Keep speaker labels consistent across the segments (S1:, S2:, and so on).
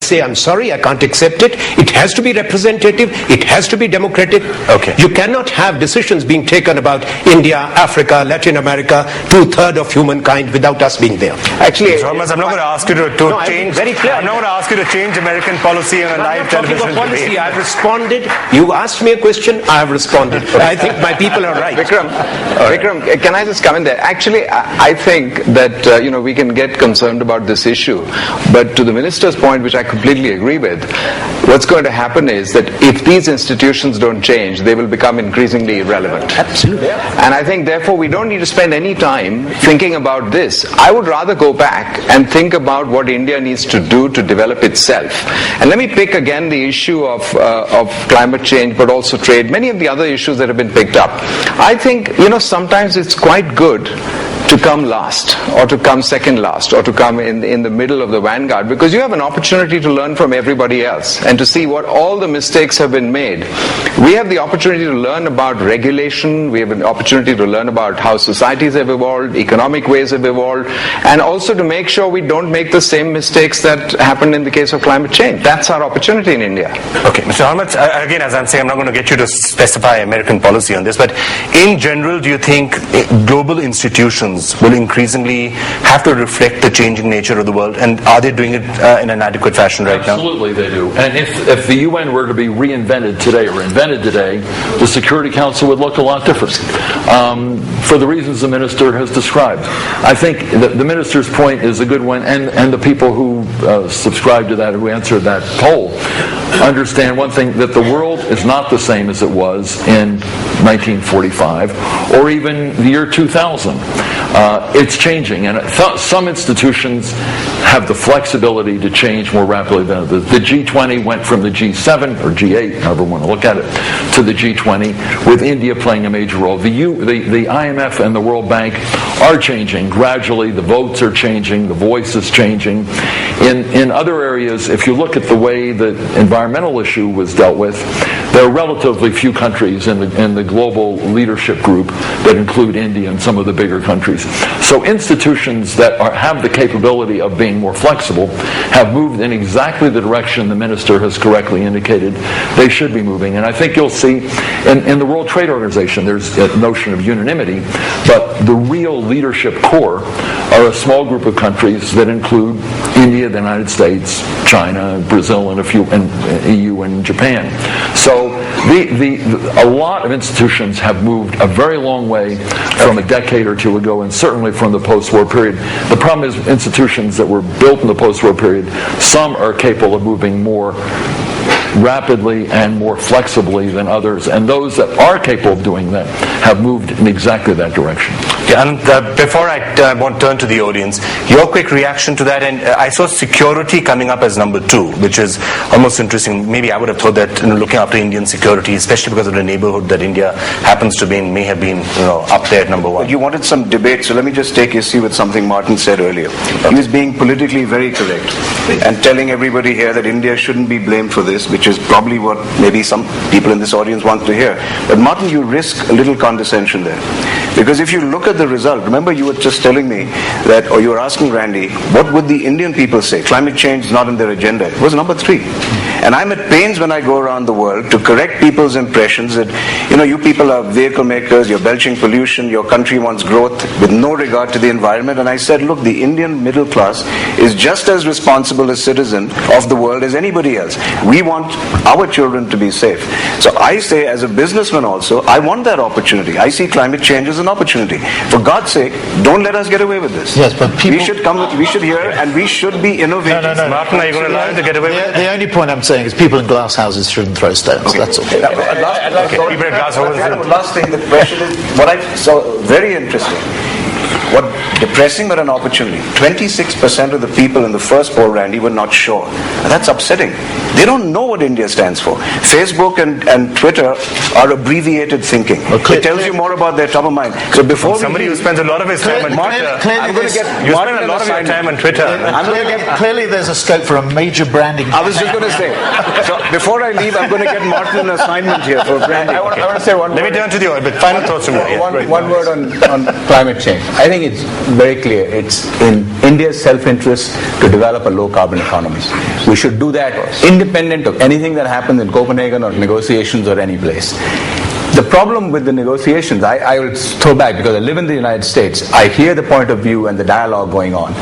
S1: say, I'm sorry, I can't accept it. It has to be representative. It has to be democratic.
S2: Okay.
S1: You cannot have decisions being taken about India, Africa, Latin America, 2/3 of humankind without us being there.
S2: Actually, Thomas, I'm not going to ask you to change.
S1: Very clear.
S2: I'm not going to ask you to change American policy on a live television
S1: policy.
S2: debate.
S1: I've responded. You asked me a question. I have responded. I think my people are right.
S3: Vikram, can I just come in there? Actually, I think that we can get concerned about this issue, but to the minister's point, which I completely agree with, what's going to happen is that if these institutions don't change, they will become increasingly irrelevant.
S1: Absolutely.
S3: And I think, therefore, we don't need to spend any time thinking about this. I would rather go back and think about what India needs to do to develop itself. And let me pick again the issue of climate change, but also trade, many of the other issues that have been picked up. I think, sometimes it's quite good to come last, or to come second last, or to come in the middle of the vanguard, because you have an opportunity to learn from everybody else and to see what all the mistakes have been made. We have the opportunity to learn about regulation, we have an opportunity to learn about how societies have evolved, economic ways have evolved, and also to make sure we don't make the same mistakes that happened in the case of climate change. That's our opportunity in India.
S2: Okay, Mr. Ahmed, again, as I'm saying, I'm not going to get you to specify American policy on this, but in general, do you think global institutions will increasingly have to reflect the changing nature of the world, and are they doing it in an adequate fashion right now?
S4: Absolutely they do. And if the UN were to be reinvented today or invented today, the Security Council would look a lot different for the reasons the minister has described. I think the minister's point is a good one, and the people who subscribe to that, who answered that poll, understand one thing, that the world is not the same as it was in 1945 or even the year 2000. It's changing, and some institutions have the flexibility to change more rapidly than others. The G20 went from the G7 or G8, however you want to look at it, to the G20, with India playing a major role. The IMF and the World Bank are changing gradually. The votes are changing. The voice is changing. In other areas, if you look at the way the environmental issue was dealt with, there are relatively few countries in the global leadership group that include India and some of the bigger countries. So institutions that have the capability of being more flexible have moved in exactly the direction the minister has correctly indicated they should be moving. And I think you'll see in the World Trade Organization there's a notion of unanimity, but the real leadership core are a small group of countries that include India, the United States, China, Brazil, and EU and Japan. So a lot of institutions have moved a very long way from a decade or two ago, and certainly from the post-war period. The problem is institutions that were built in the post-war period, some are capable of moving more rapidly and more flexibly than others, and those that are capable of doing that have moved in exactly that direction.
S2: Yeah, and before I want to turn to the audience, your quick reaction to that, and I saw security coming up as number 2, which is almost interesting. Maybe I would have thought that looking after Indian security, especially because of the neighborhood that India happens to be in, may have been up there at number 1.
S5: But you wanted some debate, so let me just take issue with something Martin said earlier. He was being politically very correct and telling everybody here that India shouldn't be blamed for this, which is probably what maybe some people in this audience want to hear. But Martin, you risk a little condescension there. Because if you look at the result, remember you were just telling me that, or you were asking Randy, what would the Indian people say? Climate change is not in their agenda. It was number 3. And I'm at pains when I go around the world to correct people's impressions that, you people are vehicle makers, you're belching pollution, your country wants growth with no regard to the environment. And I said, look, the Indian middle class is just as responsible a citizen of the world as anybody else. We want our children to be safe. So I say, as a businessman also, I want that opportunity. I see climate change as an opportunity. For God's sake, don't let us get away with this.
S6: Yes, but people...
S5: We should hear, and we should be innovative.
S6: No.
S2: Martin, are you going to allow him to get away with it?
S6: The only point I'm saying is people in glass houses shouldn't throw stones.
S5: Okay.
S6: That's all.
S5: Last thing, the question is, what I saw very interesting. What depressing but an opportunity. 26% of the people in the first poll, Randy, were not sure. And that's upsetting. They don't know what India stands for. Facebook and Twitter are abbreviated thinking. It tells you more about their top of mind. So before
S2: somebody who spends a lot of his time on Twitter, you spend a lot of your time on Twitter.
S6: Clearly there's a scope for a major branding.
S5: I was just going to say. So before I leave, I'm going to get Martin an assignment here for branding.
S7: I want to say one word.
S2: Let me turn to the final thoughts from you.
S7: One word on climate change. I think think it's very clear. It's in India's self-interest to develop a low-carbon economy. We should do that independent of anything that happens in Copenhagen or negotiations or any place. The problem with the negotiations, I will throw back because I live in the United States. I hear the point of view and the dialogue going on.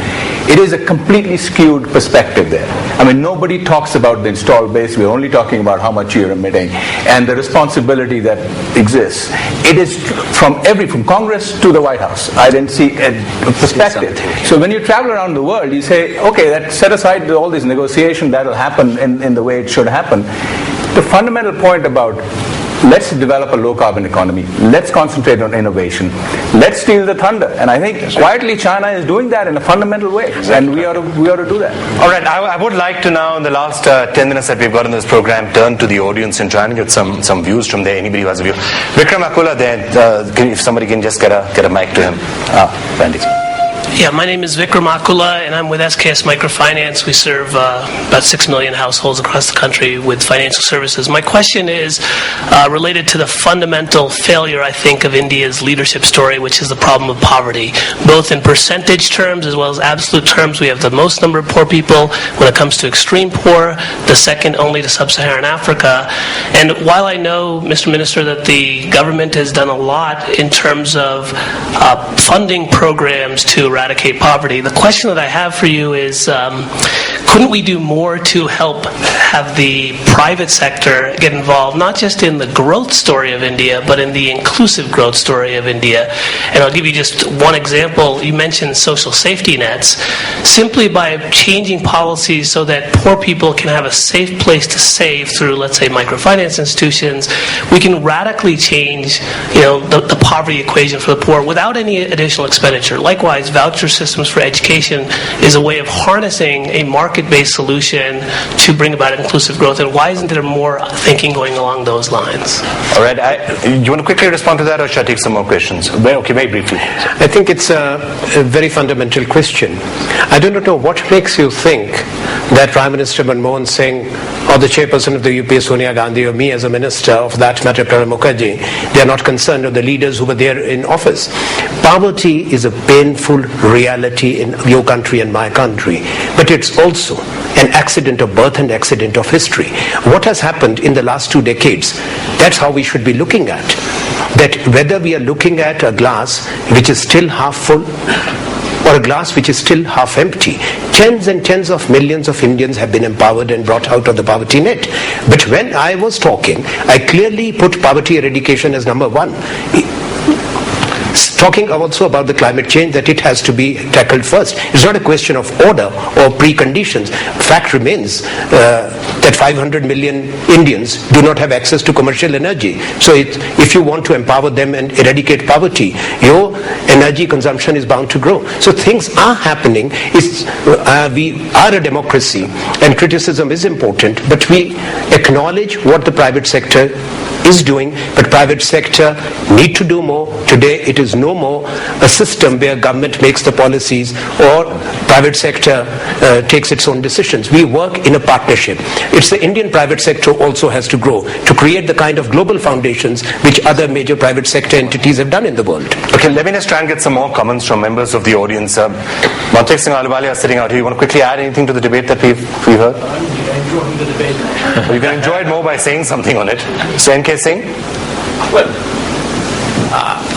S7: It is a completely skewed perspective there. I mean, nobody talks about the installed base. We're only talking about how much you're emitting and the responsibility that exists. It is from Congress to the White House. I didn't see a perspective. So when you travel around the world, you say, okay, set aside all these negotiations, that will happen in the way it should happen. The fundamental point about let's develop a low-carbon economy. Let's concentrate on innovation. Let's steal the thunder. And I think quietly China is doing that in a fundamental way. And we ought to do that.
S2: All right. I would like to now, in the last 10 minutes that we've got in this program, turn to the audience and try and get some views from there. Anybody who has a view. Vikram Akula there. If somebody can just get a mic to him. Randy.
S8: Yeah, my name is Vikram Akula, and I'm with SKS Microfinance. We serve about 6 million households across the country with financial services. My question is related to the fundamental failure, I think, of India's leadership story, which is the problem of poverty. Both in percentage terms as well as absolute terms, we have the most number of poor people when it comes to extreme poor, the second only to sub-Saharan Africa. And while I know, Mr. Minister, that the government has done a lot in terms of funding programs to eradicate poverty, the question that I have for you is, couldn't we do more to help have the private sector get involved, not just in the growth story of India, but in the inclusive growth story of India? And I'll give you just one example. You mentioned social safety nets. Simply by changing policies so that poor people can have a safe place to save through, let's say, microfinance institutions, we can radically change, the poverty equation for the poor without any additional expenditure. Likewise, voucher systems for education is a way of harnessing a market-based solution to bring about inclusive growth. And why isn't there more thinking going along those lines?
S2: All right. You want to quickly respond to that, or shall I take some more questions? Okay, very briefly.
S1: I think it's a very fundamental question. I do not know what makes you think that Prime Minister Manmohan Singh or the chairperson of the UPA, Sonia Gandhi, or me as a minister, of that matter, Pranab Mukherjee, they are not concerned, or the leaders who were there in office. Poverty is a painful reality in your country and my country, but it's also an accident of birth and accident of history. What has happened in the last 2 decades, that's how we should be looking at. That whether we are looking at a glass which is still half full or a glass which is still half empty, tens and tens of millions of Indians have been empowered and brought out of the poverty net. But when I was talking, I clearly put poverty eradication as number one. Talking also about the climate change, that it has to be tackled first. It's not a question of order or preconditions. Fact remains that 500 million Indians do not have access to commercial energy. So if you want to empower them and eradicate poverty, your energy consumption is bound to grow. So things are happening. We are a democracy and criticism is important, but we acknowledge what the private sector is doing, but private sector need to do more. Today it is no more a system where government makes the policies or private sector takes its own decisions. We work in a partnership. It's the Indian private sector also has to grow to create the kind of global foundations which other major private sector entities have done in the world.
S2: Okay, let me just try and get some more comments from members of the audience. Mantek Singh Ahluwalia is sitting out here. You want to quickly add anything to the debate that we've heard?
S8: I'm enjoying the debate.
S2: Well, you can enjoy it more by saying something on it. So NK Singh?
S9: Well,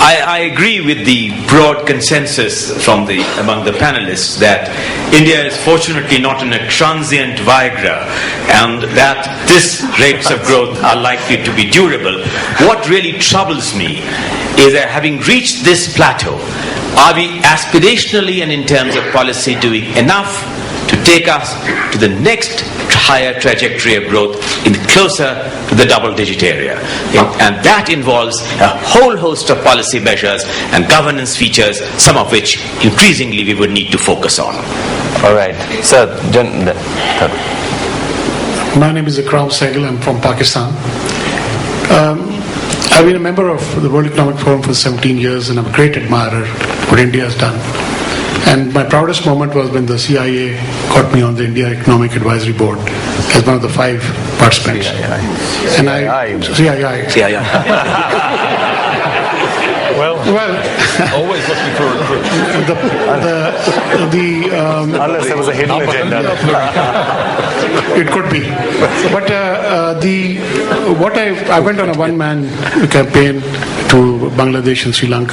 S9: I agree with the broad consensus among the panelists that India is fortunately not in a transient Viagra and that these rates of growth are likely to be durable. What really troubles me is that having reached this plateau, are we aspirationally and in terms of policy doing enough to take us to the next higher trajectory of growth closer to the double-digit area? And that involves a whole host of policy measures and governance features, some of which increasingly we would need to focus on.
S2: All right. Sir,
S10: my name is Akram Sehgal. I'm from Pakistan. I've been a member of the World Economic Forum for 17 years and I'm a great admirer of what India has done. And my proudest moment was when the CIA got me on the India Economic Advisory Board as one of the 5 participants. CIA. Well,
S4: Always looking for recruits.
S2: Unless there was a hidden agenda.
S10: It could be. But I went on a one-man campaign to Bangladesh and Sri Lanka.